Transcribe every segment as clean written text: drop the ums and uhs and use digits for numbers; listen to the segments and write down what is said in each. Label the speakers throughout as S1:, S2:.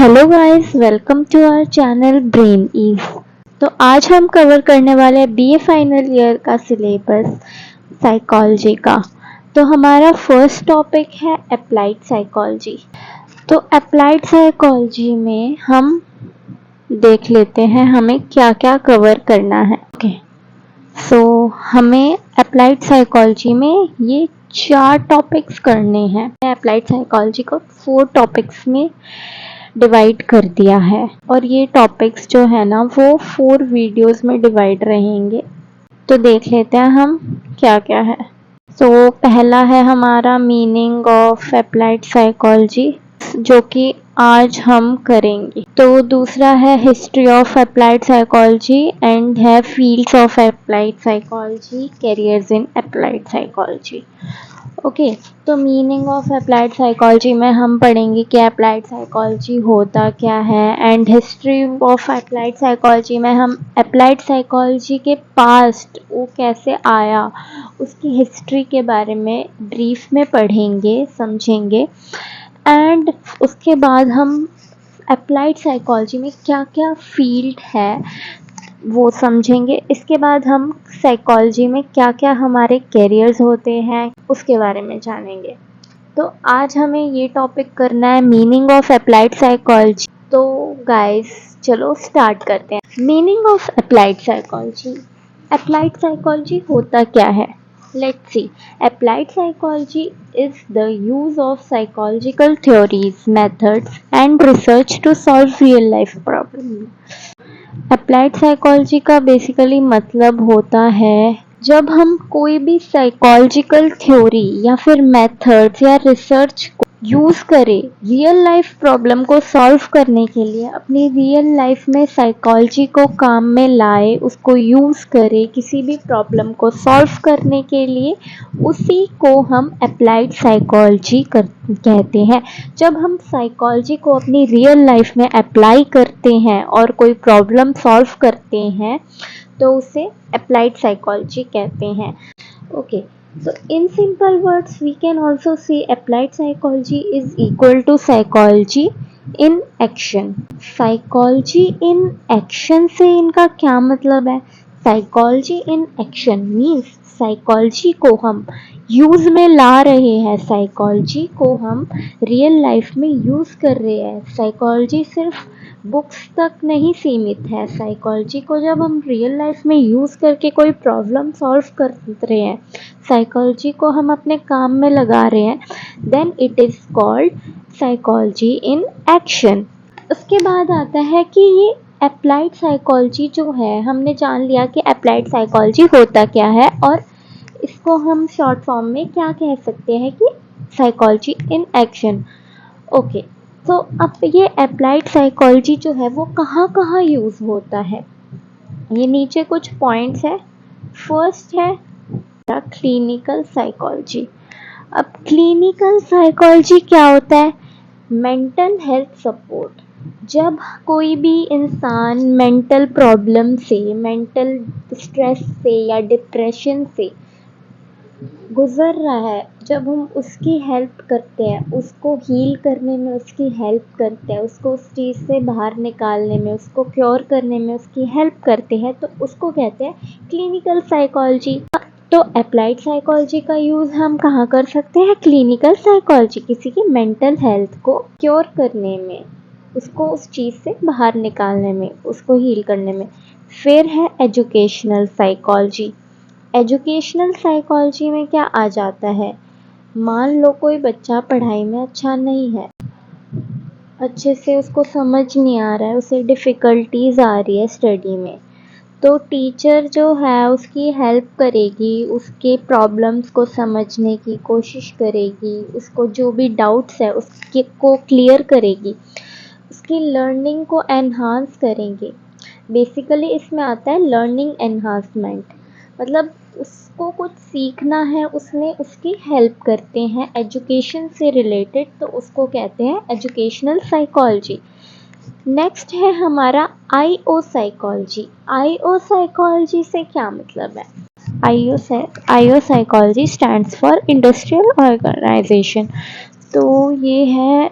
S1: Hello guys, welcome to our channel Brain Ease. तो आज हम कवर करने वाले हैं बीए फाइनल ईयर का सिलेबस साइकोलॉजी का। तो हमारा फर्स्ट टॉपिक है अप्लाइड साइकोलॉजी। तो अप्लाइड साइकोलॉजी में हम देख लेते हैं हमें क्या क्या कवर करना है। ओके, सो हमें अप्लाइड साइकोलॉजी में ये 4 टॉपिक्स करने हैं। अप्लाइड साइकोलॉजी को 4 टॉपिक्स में डिवाइड कर दिया है और ये टॉपिक्स जो है ना वो 4 वीडियोस में डिवाइड रहेंगे। तो देख लेते हैं हम क्या क्या है। तो पहला है हमारा मीनिंग ऑफ अप्लाइड साइकोलॉजी, जो कि आज हम करेंगे। तो दूसरा है history of applied psychology and है fields of applied psychology, careers in applied psychology. Okay, तो मीनिंग ऑफ अप्लाइड साइकोलॉजी में हम पढ़ेंगे कि अप्लाइड साइकोलॉजी होता क्या है, and history of applied psychology में हम अप्लाइड साइकोलॉजी के पास्ट वो कैसे आया उसकी हिस्ट्री के बारे में ब्रीफ में पढ़ेंगे, समझेंगे। एंड उसके बाद हम अप्लाइड साइकोलॉजी में क्या क्या फील्ड है वो समझेंगे। इसके बाद हम साइकोलॉजी में क्या क्या हमारे कैरियर्स होते हैं उसके बारे में जानेंगे। तो आज हमें ये टॉपिक करना है मीनिंग ऑफ अप्लाइड साइकोलॉजी। तो गाइस चलो स्टार्ट करते हैं। Meaning of applied psychology. Applied psychology होता क्या है? Let's see. Applied psychology is the use of psychological theories, methods and research to solve real life problems. Applied psychology का basically मतलब होता है जब हम कोई भी साइकोलॉजिकल थ्योरी या फिर मेथड्स या रिसर्च को यूज़ करें रियल लाइफ प्रॉब्लम को सॉल्व करने के लिए, अपनी रियल लाइफ में साइकोलॉजी को काम में लाए, उसको यूज़ करें किसी भी प्रॉब्लम को सॉल्व करने के लिए, उसी को हम अप्लाइड साइकोलॉजी कहते हैं। जब हम साइकोलॉजी को अपनी रियल लाइफ में अप्लाई करते हैं और कोई प्रॉब्लम सॉल्व करते हैं तो उसे अप्लाइड साइकोलॉजी कहते हैं। Okay, so in simple words we can also say applied psychology is equal to psychology in action. Psychology in action से इनका क्या मतलब है? Psychology in action means psychology को हम यूज़ में ला रहे हैं, साइकोलॉजी को हम रियल लाइफ में यूज़ कर रहे हैं। साइकोलॉजी सिर्फ बुक्स तक नहीं सीमित है। साइकोलॉजी को जब हम रियल लाइफ में यूज़ करके कोई प्रॉब्लम सॉल्व कर रहे हैं, साइकोलॉजी को हम अपने काम में लगा रहे हैं, then it is called psychology in action. उसके बाद आता है कि ये अप्लाइड साइकोलॉजी जो है, हमने जान लिया कि अप्लाइड साइकोलॉजी होता क्या है और इसको हम शॉर्ट फॉर्म में क्या कह सकते हैं कि साइकोलॉजी इन एक्शन। ओके, तो अब ये अप्लाइड साइकोलॉजी जो है वो कहाँ कहाँ यूज़ होता है, ये नीचे कुछ पॉइंट्स है। फर्स्ट है क्लिनिकल साइकोलॉजी। अब क्लिनिकल साइकोलॉजी क्या होता है? Mental health support. जब कोई भी इंसान मेंटल प्रॉब्लम से, मेंटल स्ट्रेस से या डिप्रेशन से गुज़र रहा है, जब हम उसकी हेल्प करते हैं, उसको हील करने में उसकी हेल्प करते हैं, उसको उस चीज़ से बाहर निकालने में, उसको क्योर करने में उसकी हेल्प करते हैं, तो उसको कहते हैं क्लिनिकल साइकोलॉजी। तो अप्लाइड साइकोलॉजी का यूज़ हम कहाँ कर सकते हैं? क्लिनिकल साइकोलॉजी, किसी की मेंटल हेल्थ को क्योर करने में, उसको उस चीज़ से बाहर निकालने में, उसको हील करने में। फिर है एजुकेशनल साइकोलॉजी। एजुकेशनल साइकोलॉजी में क्या आ जाता है? मान लो कोई बच्चा पढ़ाई में अच्छा नहीं है, अच्छे से उसको समझ नहीं आ रहा है, उसे डिफ़िकल्टीज आ रही है स्टडी में, तो टीचर जो है उसकी हेल्प करेगी, उसके प्रॉब्लम्स को समझने की कोशिश करेगी, उसको जो भी डाउट्स है उसके को क्लियर करेगी, उसकी लर्निंग को एनहांस करेंगे। बेसिकली इसमें आता है लर्निंग एनहांसमेंट, मतलब उसको कुछ सीखना है, उसमें उसकी हेल्प करते हैं एजुकेशन से रिलेटेड, तो उसको कहते हैं एजुकेशनल साइकोलॉजी। नेक्स्ट है हमारा आईओ साइकोलॉजी। आईओ साइकोलॉजी से क्या मतलब है? IO psychology stands for industrial organization. तो ये है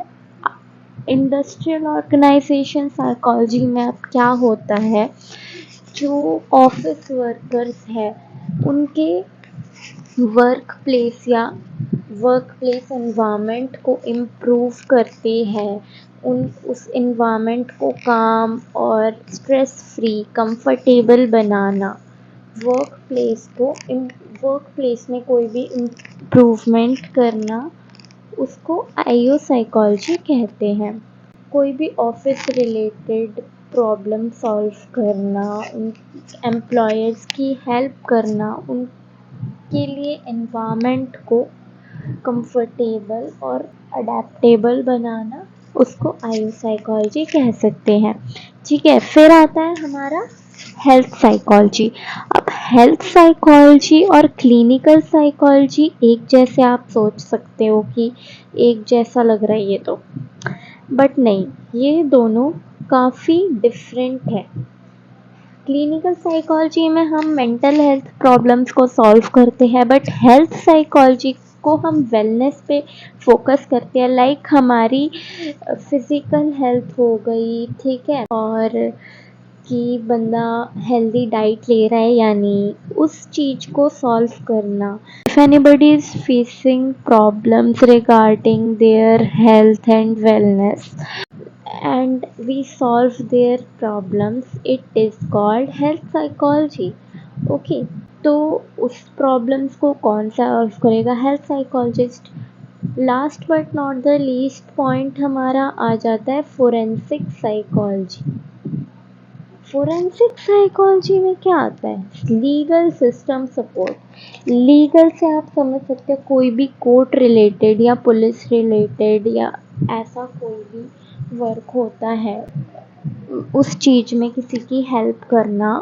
S1: इंडस्ट्रियल ऑर्गेनाइजेशन साइकोलॉजी में अब क्या होता है, जो ऑफिस वर्कर्स है उनके वर्क प्लेस या वर्क प्लेस एनवायरनमेंट को इम्प्रूव करते हैं, उन उस एनवायरनमेंट को काम और स्ट्रेस फ्री कंफर्टेबल बनाना, वर्क प्लेस को वर्क प्लेस में कोई भी इम्प्रूवमेंट करना, उसको आईओ साइकोलॉजी कहते हैं। कोई भी ऑफिस रिलेटेड प्रॉब्लम सॉल्व करना, उन एम्प्लॉयर्स की हेल्प करना, उनके लिए एनवायरनमेंट को कंफर्टेबल और अडेप्टेबल बनाना, उसको आयु साइकोलॉजी कह सकते हैं। ठीक है, फिर आता है हमारा हेल्थ साइकोलॉजी। अब हेल्थ साइकोलॉजी और क्लिनिकल साइकोलॉजी एक जैसे आप सोच सकते हो कि एक जैसा लग रहा है ये तो, बट नहीं, ये दोनों काफ़ी डिफरेंट है। क्लिनिकल साइकोलॉजी में हम मेंटल हेल्थ प्रॉब्लम्स को सॉल्व करते हैं, बट हेल्थ साइकोलॉजी को हम वेलनेस पे फोकस करते हैं, लाइक हमारी फिज़िकल हेल्थ हो गई, ठीक है, और कि बंदा हेल्दी डाइट ले रहा है या नहीं, उस चीज़ को सॉल्व करना। If anybody is facing problems regarding their health and wellness and we solve their problems, it is called health psychology. Okay, तो उस प्रॉब्लम्स को कौन सॉल्व करेगा? Health psychologist. Last but not the least point हमारा आ जाता है forensic psychology. Forensic psychology में क्या आता है? Legal system support. लीगल से आप समझ सकते हो कोई भी कोर्ट रिलेटेड या पुलिस रिलेटेड या ऐसा कोई भी वर्क होता है, उस चीज़ में किसी की हेल्प करना,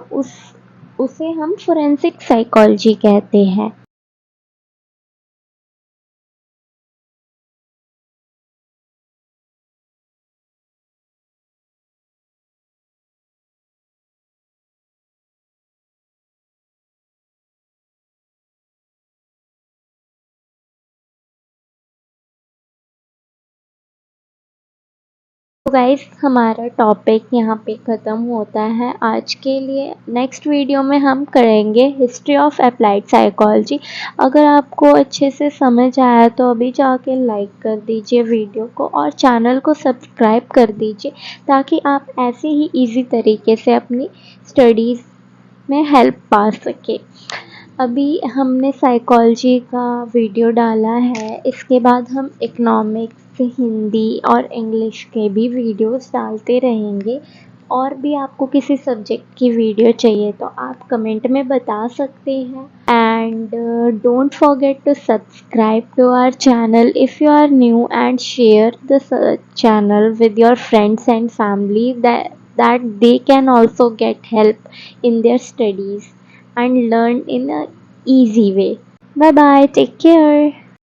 S1: उसे हम फोरेंसिक साइकोलॉजी कहते हैं। तो गाइस, हमारा टॉपिक यहाँ पे ख़त्म होता है आज के लिए। नेक्स्ट वीडियो में हम करेंगे हिस्ट्री ऑफ अप्लाइड साइकोलॉजी। अगर आपको अच्छे से समझ आया तो अभी जाके लाइक कर दीजिए वीडियो को और चैनल को सब्सक्राइब कर दीजिए, ताकि आप ऐसे ही इजी तरीके से अपनी स्टडीज़ में हेल्प पा सके। अभी हमने साइकोलॉजी का वीडियो डाला है, इसके बाद हम इकोनॉमिक्स, हिंदी और इंग्लिश के भी वीडियोस डालते रहेंगे। और भी आपको किसी सब्जेक्ट की वीडियो चाहिए तो आप कमेंट में बता सकते हैं। And don't forget to subscribe to our channel if you are new, and share the channel with your friends and family, that they can also get help in their studies and learn in a easy way. Bye bye, take care.